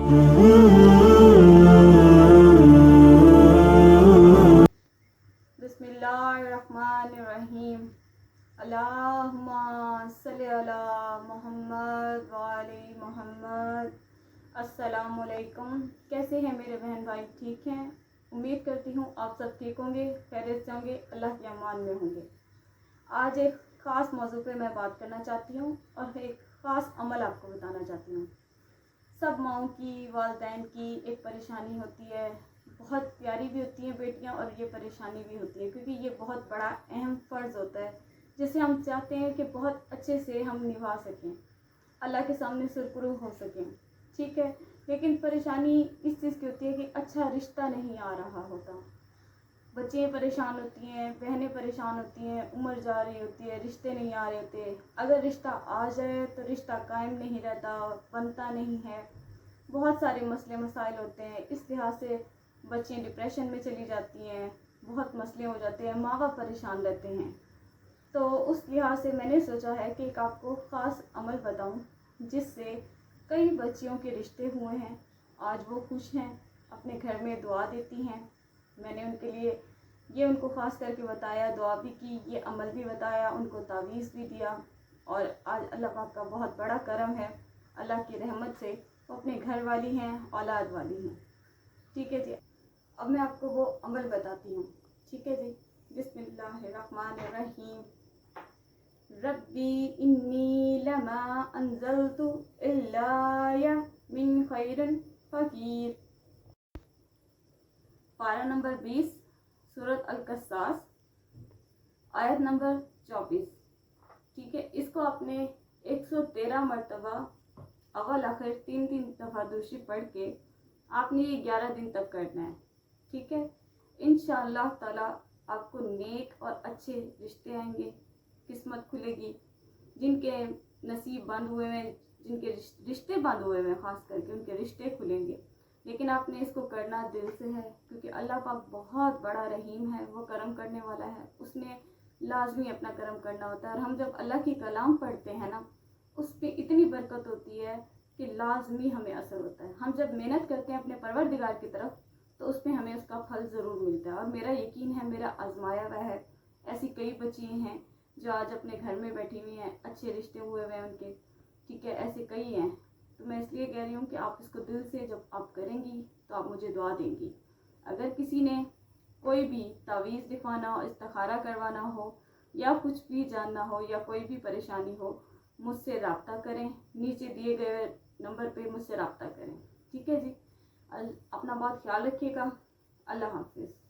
बिस्मिल्लाहिर्रहमानिर्रहीम। अल्लाहुम्मा सल्लि अला मोहम्मद व आले मोहम्मद। अस्सलामुअलैकुम। कैसे हैं मेरे बहन भाई? ठीक हैं? उम्मीद करती हूँ आप सब ठीक होंगे, खैरियत से होंगे, अल्लाह के अमान में होंगे। आज एक ख़ास मौजू पे मैं बात करना चाहती हूँ और एक ख़ास अमल आपको बताना चाहती हूँ। सब माओं की, वालिदैन की एक परेशानी होती है, बहुत प्यारी भी होती हैं बेटियां और ये परेशानी भी होती है, क्योंकि ये बहुत बड़ा अहम फ़र्ज़ होता है जिसे हम चाहते हैं कि बहुत अच्छे से हम निभा सकें, अल्लाह के सामने सुरखरू हो सकें। ठीक है, लेकिन परेशानी इस चीज़ की होती है कि अच्छा रिश्ता नहीं आ रहा होता। बच्चियाँ परेशान होती हैं, बहनें परेशान होती हैं, उम्र जा रही होती है, रिश्ते नहीं आ रहे होते। अगर रिश्ता आ जाए तो रिश्ता कायम नहीं रहता, बनता नहीं है। बहुत सारे मसले मसाइल होते हैं। इस लिहाज से बच्चियाँ डिप्रेशन में चली जाती हैं, बहुत मसले हो जाते हैं, माँ बाप परेशान रहते हैं। तो उस लिहाज से मैंने सोचा है कि एक आपको ख़ास अमल बताऊं जिससे कई बच्चियों के रिश्ते हुए हैं, आज वो खुश हैं, अपने घर में दुआ देती हैं। मैंने उनके लिए ये उनको ख़ास करके बताया, दुआ भी की, ये अमल भी बताया, उनको तावीज़ भी दिया। और आज अल्लाह पाक का बहुत बड़ा करम है, अल्लाह की रहमत से वो अपने घर वाली हैं, औलाद वाली हैं। ठीक है जी, अब मैं आपको वो अमल बताती हूँ। ठीक है जी, बिस्मिल्लाहिर्रहमानिर्रहीम। रब्बी इन्नी लमा अंज़लतु इल्लाया मिन खैरिन फ़कीर। पारा नंबर 20, सूरत अल-क़सास, आयत नंबर 24। ठीक है, इसको आपने 113 मरतबा अव्वल आखिर 3 दफ़ा दूसरी पढ़ के आपने ये 11 दिन तक करना है। ठीक है, इंशाअल्लाह ताला आपको नेक और अच्छे रिश्ते आएंगे, किस्मत खुलेगी। जिनके नसीब बंद हुए हैं, जिनके रिश्ते बंद हुए हैं, ख़ास करके उनके रिश्ते खुलेंगे। लेकिन आपने इसको करना दिल से है, क्योंकि अल्लाह पाक बहुत बड़ा रहीम है, वो करम करने वाला है। उसने लाजमी अपना करम करना होता है। और हम जब अल्लाह की कलाम पढ़ते हैं ना, उस पर इतनी बरकत होती है कि लाजमी हमें असर होता है। हम जब मेहनत करते हैं अपने परवरदिगार की तरफ तो उस पर हमें उसका फल ज़रूर मिलता है। और मेरा यकीन है, मेरा आजमाया हुआ है। ऐसी कई बच्चियाँ हैं जो आज अपने घर में बैठी हुई हैं, अच्छे रिश्ते हुए हुए हैं उनके। ठीक है, ऐसे कई हैं। तो मैं इसलिए कह रही हूँ कि आप इसको दिल से जब आप करेंगी तो आप मुझे दुआ देंगी। अगर किसी ने कोई भी तावीज़ लिखवाना हो, इस्तिखारा करवाना हो, या कुछ भी जानना हो, या कोई भी परेशानी हो, मुझसे रब्ता करें। नीचे दिए गए नंबर पे मुझसे रब्ता करें। ठीक है जी, अपना बहुत ख्याल रखिएगा। अल्लाह हाफिज़।